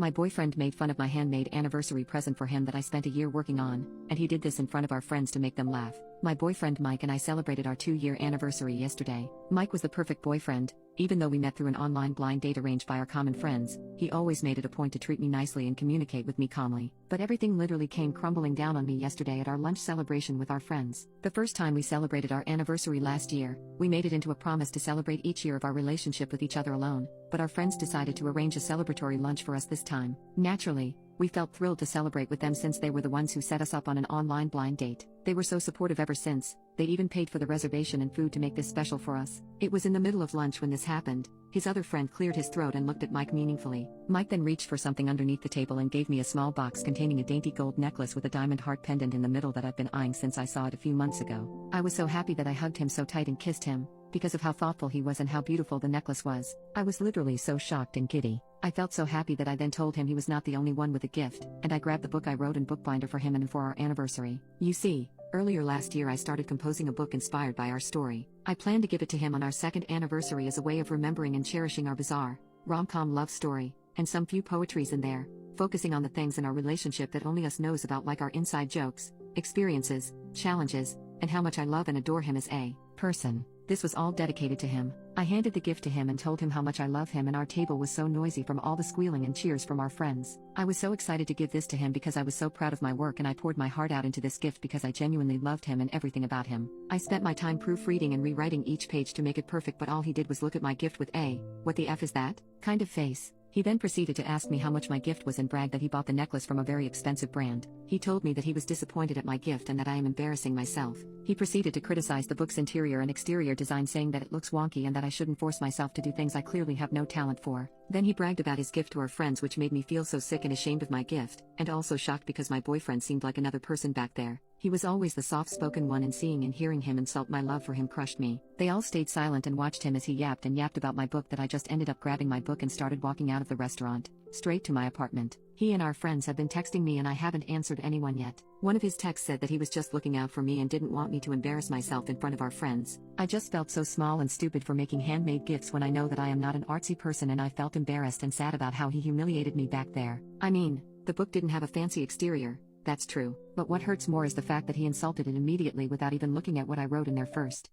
My boyfriend made fun of my handmade anniversary present for him that I spent a year working on, and he did this in front of our friends to make them laugh. My boyfriend Mike and I celebrated our 2-year anniversary yesterday. Mike was the perfect boyfriend. Even though we met through an online blind date arranged by our common friends, he always made it a point to treat me nicely and communicate with me calmly. But everything literally came crumbling down on me yesterday at our lunch celebration with our friends. The first time we celebrated our anniversary last year, we made it into a promise to celebrate each year of our relationship with each other alone, but our friends decided to arrange a celebratory lunch for us this time. Naturally, we felt thrilled to celebrate with them since they were the ones who set us up on an online blind date. They were so supportive ever since. They even paid for the reservation and food to make this special for us. It was in the middle of lunch when this happened. His other friend cleared his throat and looked at Mike meaningfully. Mike then reached for something underneath the table and gave me a small box containing a dainty gold necklace with a diamond heart pendant in the middle that I've been eyeing since I saw it a few months ago. I was so happy that I hugged him so tight and kissed him, because of how thoughtful he was and how beautiful the necklace was. I was literally so shocked and giddy. I felt so happy that I then told him he was not the only one with a gift, and I grabbed the book I wrote in bookbinder for him and for our anniversary. You see, earlier last year I started composing a book inspired by our story. I planned to give it to him on our 2nd anniversary as a way of remembering and cherishing our bizarre, rom-com love story, and some few poetries in there, focusing on the things in our relationship that only us knows about, like our inside jokes, experiences, challenges, and how much I love and adore him as a person. This was all dedicated to him. I handed the gift to him and told him how much I love him, and our table was so noisy from all the squealing and cheers from our friends. I was so excited to give this to him because I was so proud of my work, and I poured my heart out into this gift because I genuinely loved him and everything about him. I spent my time proofreading and rewriting each page to make it perfect, but all he did was look at my gift with a "what the F is that?" kind of face. He then proceeded to ask me how much my gift was and bragged that he bought the necklace from a very expensive brand. He told me that he was disappointed at my gift and that I am embarrassing myself. He proceeded to criticize the book's interior and exterior design, saying that it looks wonky and that I shouldn't force myself to do things I clearly have no talent for. Then he bragged about his gift to our friends, which made me feel so sick and ashamed of my gift, and also shocked because my boyfriend seemed like another person back there. He was always the soft-spoken one, and seeing and hearing him insult my love for him crushed me. They all stayed silent and watched him as he yapped and yapped about my book that I just ended up grabbing my book and started walking out of the restaurant, straight to my apartment. He and our friends have been texting me and I haven't answered anyone yet. One of his texts said that he was just looking out for me and didn't want me to embarrass myself in front of our friends. I just felt so small and stupid for making handmade gifts when I know that I am not an artsy person, and I felt embarrassed and sad about how he humiliated me back there. I mean, the book didn't have a fancy exterior, that's true, but what hurts more is the fact that he insulted it immediately without even looking at what I wrote in there first.